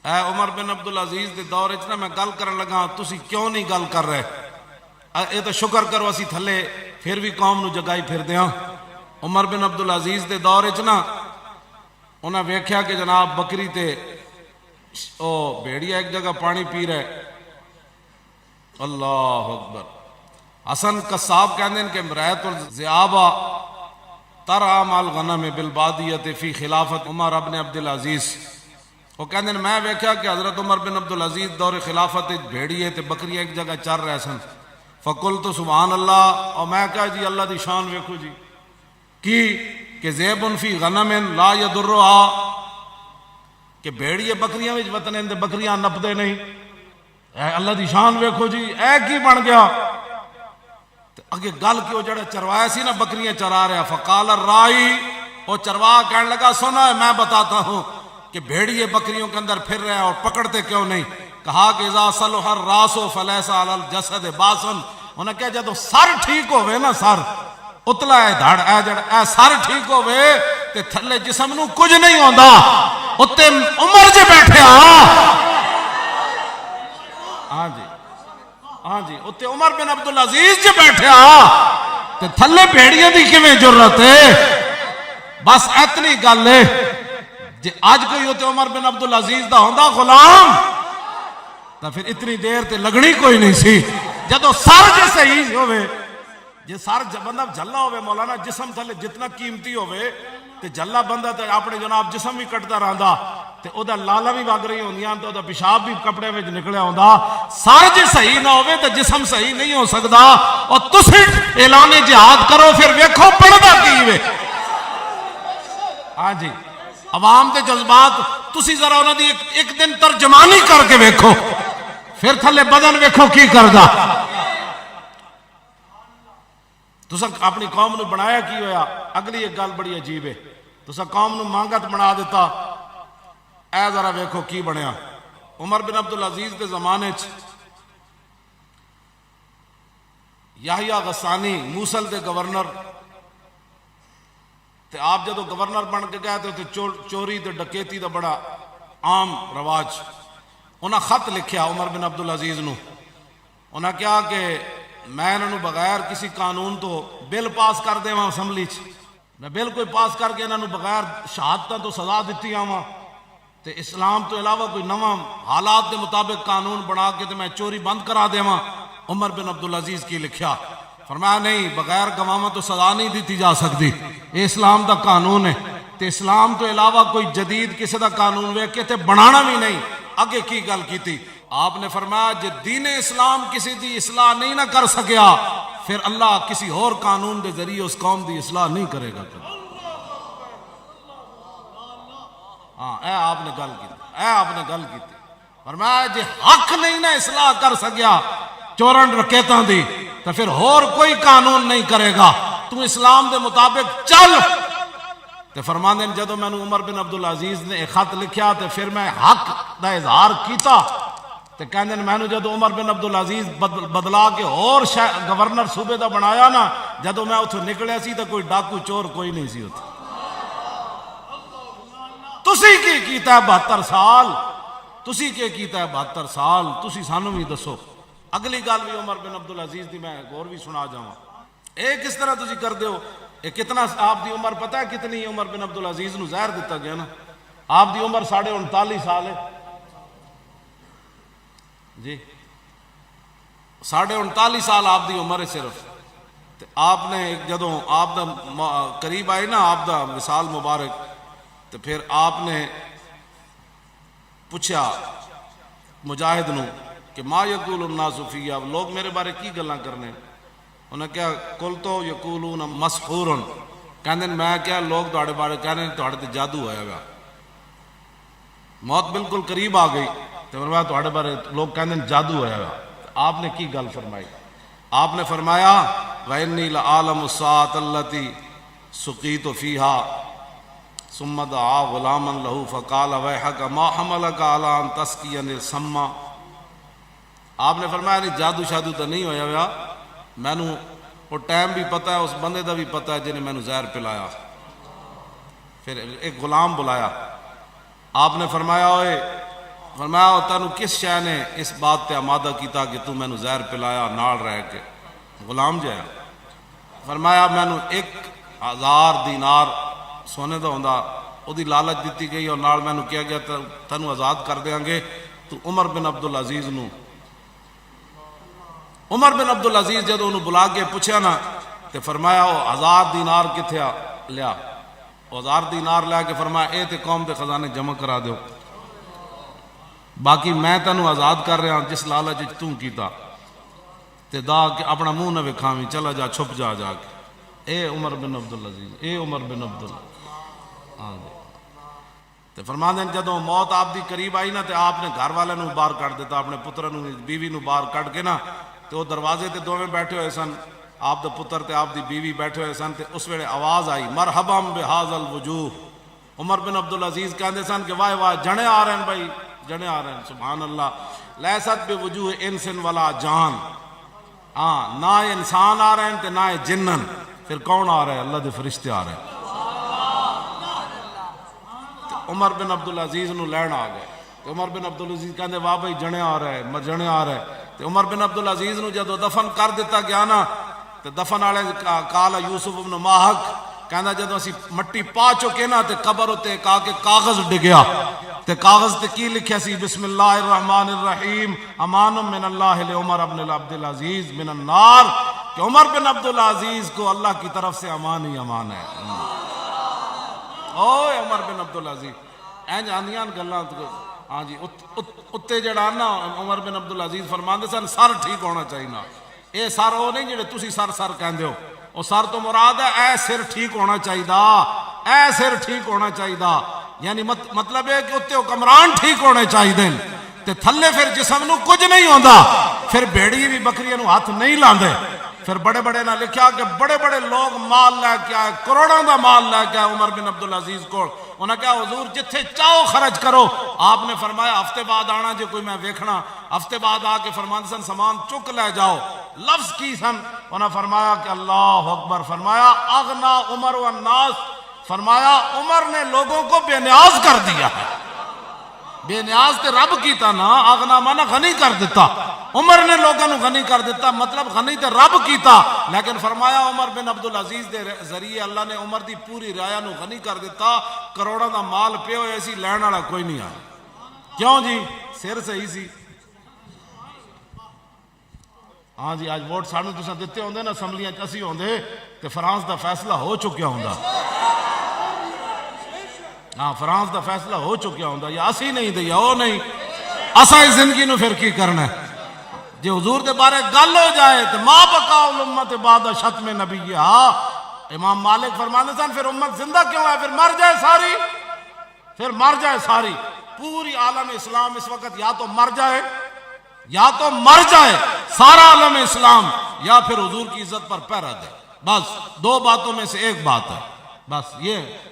اے عمر بن عبدالعزیز دے دور میں میں گل کرن لگا تسی کیوں نہیں گل کر رہے؟ یہ تو شکر کرو اسی تھلے پھر بھی قوم نو جگائی پھر دیاں۔ عمر بن عبدالعزیز دے دور انہاں ویکھیا کہ جناب بکری تے او بھیڑیا ایک جگہ پانی پی رہے۔ اللہ اکبر۔ حسن قصاب کہندے ہیں کہ رأیت الذئاب ترعی مع الغنم بالبادیۃ فی خلافت عمر ابن عبدالعزیز۔ وہ کہندے ہیں میں ویکھیا کہ حضرت عمر بن عبدالعزیز دور خلافت بھیڑیے تے بکریاں ایک جگہ چر رہے سن۔ فقلت سبحان اللہ، اور میں کہا جی اللہ دی شان ویکھو جی کی کہ ذئب فی غنم لا یضرها، کہ بھیڑیے بکریاں وچ وطن دے بکریاں نپدے نہیں۔ اے اللہ دی شان ویکھو جی، اے کی بن گیا؟ اگے گل کیوں جڑا چروایا سی نا بکریاں چرا رہا۔ فقال الرائی، وہ چروا کہنے لگا سنا ہے میں بتاتا ہوں کہ بھیڑیے بکریوں کے اندر پھر رہے ہیں اور پکڑتے کیوں نہیں؟ کہا کہ اذا صلح الراس فلیس علی الجسد باسن، انہوں نے کہا جدو سر ٹھیک ہوئے نا، سر اتلا ہے دھڑ اے جڑ اے سر ٹھیک ہوئے تے تھلے جسم نو کچھ نہیں ہوندا۔ اتے عمر جے بیٹھے ہاں جی ہاں جی، اتے عمر بن عبدالعزیز جے بیٹھے تے تھلے بھیڑیاں دی کیویں جرت ہے؟ بس اتنی گل ہے جے آج کوئی ہوتے عمر بن عبدالعزیز دا ہوندا غلام تو پھر اتنی دیر تے لگنی کوئی نہیں سی۔ جدو سر جے صحیح ہوئے، جے سر بندہ جھلا ہوئے مولانا، جسم تھلے جتنا قیمتی ہوئے تے جھلا بندہ تے اپنے جناب جسم بھی کٹدا رہندا تے او دا لالا بھی وگ رہی ہوندیاں تے او دا پیشاب بھی کپڑے وچ نکلیا ہوندا۔ سر جے صحیح نہ ہوئے تے جسم صحیح نہیں ہو سکدا۔ اور تسی اعلان جہاد کرو پھر ویکھو پڑھدا کی وے۔ ہاں جی، عوام دے جذبات تسی ذرا انہاں دی ایک دن ترجمانی کر کے ویکھو، پھر تھلے بدن ویکھو کی کردا۔ تسا اپنی قوم نو بنایا کی ہویا؟ اگلی ایک گل بڑی عجیب ہے، تسا قوم نو مانگت بنا دیتا، اے ذرا ویکھو کی بنیا۔ عمر بن عبدالعزیز دے زمانے یحییٰ غسانی موصل دے گورنر تے آپ جدو گورنر بن کے گئے تے چوری تے ڈکیتی دا بڑا عام رواج۔ انہاں خط لکھیا عمر بن عبدالعزیز نو، انہاں کہا کہ میں انہوں بغیر کسی قانون تو بل پاس کر دے وہاں اسمبلی میں بل کوئی پاس کر کے انہوں بغیر شہادتاں تو سزا دیتی آواں تے اسلام تو علاوہ کوئی نواں حالات دے مطابق قانون بنا کے تے میں چوری بند کرا دے وہاں۔ عمر بن عبدالعزیز کی لکھیا، فرمایا نہیں، بغیر گواہ تو سزا نہیں دیتی جا سکتی، یہ اسلام دا قانون ہے تے اسلام تو علاوہ کوئی جدید کسی دا قانون ویکھ کے تے بنانا بھی نہیں۔ آگے کی گل کیتی؟ آپ نے فرمایا جے دین اسلام کسی دی اصلاح نہیں نہ کر سکیا پھر اللہ کسی اور قانون دے ذریعے اس قوم دی اصلاح نہیں کرے گا۔ ہاں اے آپ نے گل کی، اے آپ نے گل کی، فرمایا جے حق نہیں نہ اصلاح کر سکیا چورن رکیتاں دی تو پھر اور کوئی قانون نہیں کرے گا، تو اسلام دے مطابق چل۔ تے فرماندے ہیں جدو میں نے عمر بن عبدالعزیز نے ایک خط لکھیا تے پھر میں حق دا اظہار کیتا تے کہندے ہیں میں نے جدو عمر بن عبدالعزیز بدلا کے اور گورنر صوبے دا بنایا نا، جدو میں اتھوں نکلیا سی تے کوئی ڈاکو چور کوئی نہیں سی اتھے۔ تسی کی کیتا ہے 72 سال، تسی کی کیتا ہے 72 سال، تسی سانو بھی دسو۔ اگلی گل بھی عمر بن عبدالعزیز دی میں غور بھی سنا جاواں، اے کس طرح تسی کر دیو؟ اے کتنا آپ دی عمر پتہ ہے کتنی؟ عمر بن عبدالعزیز نو زہر دیتا گیا نا، آپ دی عمر 39.5 سال ہے جی، 39.5 سال آپ دی عمر ہے صرف۔ تے آپ نے جدو آپ دا قریب آئی نا آپ دا وصال مبارک تے پھر آپ نے پوچھا مجاہد نو کہ ما یقول الناس فی، اب لوگ میرے بارے کی گلاں کرنے؟ انہوں نے کہا کل تو یقولون مسحور، کہندے میں کیا لوگ تہاڈے بارے کہنے تہاڈے تے جادو ہویا گا، موت بالکل قریب آ گئی تو فرمایا تہاڈے بارے لوگ کہندے جادو ہویا گا۔ آپ نے کی گل فرمائی؟ آپ نے فرمایا وَإِنِّي لَأَعْلَمُ السَّاعَةَ الَّتِي سُقِيتُ فِيهَا ثُمَّ دَعَا غُلَامًا لَهُ فَقَالَ وَيْحَكَ مَا حَمَلَكَ عَلَىٰ أَن تَسْقِيَنِي السَّمَّ۔ آپ نے فرمایا نہیں جادو شادو تو نہیں ہویا ہوا، میں نو وہ ٹائم بھی پتہ ہے، اس بندے دا بھی پتہ ہے جنہیں میں نو زہر پلایا۔ پھر ایک غلام بلایا، آپ نے فرمایا اوئے فرمایا تینوں کس شے نے اس بات تے آمادہ کیتا کہ تو مینوں زہر پلایا نال رہ کے غلام جایا؟ فرمایا مینوں 1000 دینار سونے دا ہوندا او دی لالچ دیتی گئی اور نال مینوں کیا گیا تینوں آزاد کر دیاں گے تو عمر بن عبدالعزیز نو عمر بن عبدالعزیز جدو انہوں بلا کے پوچھا نا تے فرمایا وہ 1000 دینار کتھے لیا؟ 1000 دینار لیا کے فرمایا اے تے قوم دے خزانے جمع کرا دیو، باقی میں تینوں آزاد کر رہا ہوں جس لالچ توں کیتا تے دا کہ اپنا منہ نہ وکھاویں، چلا جا چھپ جا جا کے۔ اے عمر بن عبدالعزیز، اے عمر بن عبدالعزیز تے فرماندے ہیں جدوں موت آپ دی قریب آئی نا تے آپ نے گھر والے نو باہر کٹ دیتا، اپنے پتر نو بیوی نو باہر کٹ کے نا تے وہ دروازے تے دوویں بیٹھے ہوئے سن، آپ دا پتر تے آپ دی بیوی بیٹھے ہوئے سن تے اس ویلے آواز آئی مرحبا بہذا الوجوہ۔ عمر بن عبدالعزیز کہندے سن کہ واہ واہ جنے آ رہے ہیں بھائی، جنے آ رہے ہیں، سبحان اللہ، لیست بوجوہ انس ولا جان، ہاں نہ انسان آ رہے ہیں تے نہ جنن، پھر کون آ رہا ہے؟ اللہ دے فرشتے آ رہے ہیں۔ عمر بن عبدالعزیز نو لین آ گئے تے عمر بن عبدالعزیز کہندے واہ بھائی جنے آ رہا ہے، جنے آ رہا ہے۔ تے عمر بن عبدالعزیز نو جدو دفن کر دیتا گیا نا تے دفن والے کال یوسف بن ماہک کہندا جدو اسی مٹی پا چکے نا تے قبر تے کہا کہ کاغذ ڈگیا تے کاغذ تے کی لکھیا سی بسم اللہ الرحمن الرحیم امان من اللہ لعمر بن عبدالعزیز من النار، کہ عمر بن عبدالعزیز کو اللہ کی طرف سے امان ہی امان ہے۔ اوے عمر بن عبدالعزیز اینج آندیاں گلاں، ہاں جی اتنے جڑا نا عمر بن عبدالعزیز فرماندے سن سر ٹھیک ہونا چاہیے نا، اے سر وہ نہیں جڑے تسی سر سر کہندے ہو، وہ سر تو مراد ہے اے سر ٹھیک ہونا چاہیے، اے سر ٹھیک ہونا چاہیے، یعنی مطلب ہے کہ اتنے حکمران ٹھیک ہونے چاہیے تے تھلے پھر جسم نو کچھ نہیں ہوندا، پھر بھیڑی بھی بکریاں نو ہاتھ نہیں لاندے۔ پھر بڑے بڑے نہ لکھیا کہ بڑے بڑے لوگ مال لے کے آئے، کروڑوں دا مال لے کے آئے عمر بن عبدالعزیز کو، انہوں نے کہا حضور جتھے چاہو خرچ کرو، آپ نے فرمایا ہفتے بعد آنا جے کوئی میں ویکھنا، ہفتے بعد آ کے فرماندے سن سامان چک لے جاؤ، لفظ کی سن، انہوں نے فرمایا کہ اللہ اکبر، فرمایا اغنا عمر والناس، فرمایا عمر نے لوگوں کو بے نیاز کر دیا ہے، بے نیاز تے رب کیتا نا، اغنا مانا غنی کر دیتا، عمر نے لوگوں کو غنی کر دیتا، مطلب غنی تے رب کیتا، لیکن فرمایا عمر بن عبدالعزیز دے ذریعے اللہ نے عمر دی پوری رعایا نو غنی کر دیتا، کروڑوں دا مال پے ہوئے سی، لین والا کوئی نہیں آیا، کیوں جی؟ سر صحیح سی۔ ہاں جی آج ووٹ سانو تساں دتے ہوندے نا اسمبلیاں چ اسی ہوندے تے فرانس دا فیصلہ ہو چکیا ہوندا، ہاں فرانس دا فیصلہ ہو چکیا ہوندا، یا اسی نہیں تے یا او نہیں، اساں اس زندگی نو پھر کی کرنا ہے؟ جے حضور دے بارے گل ہو جائے تو ما بقا الامت بعد شتم نبیہا، امام مالک فرماندے سن پھر امت زندہ کیوں ہے؟ پھر مر جائے ساری، پھر مر جائے ساری، پوری عالم اسلام اس وقت یا تو مر جائے، یا تو مر جائے سارا عالم اسلام، یا پھر حضور کی عزت پر پہرا دے، بس دو باتوں میں سے ایک بات ہے، بس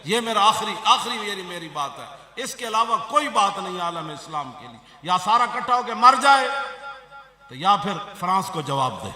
یہ میرا آخری میری بات ہے، اس کے علاوہ کوئی بات نہیں عالم اسلام کے لیے، یا سارا کٹھا ہو کے مر جائے تو یا پھر فرانس کو جواب دے۔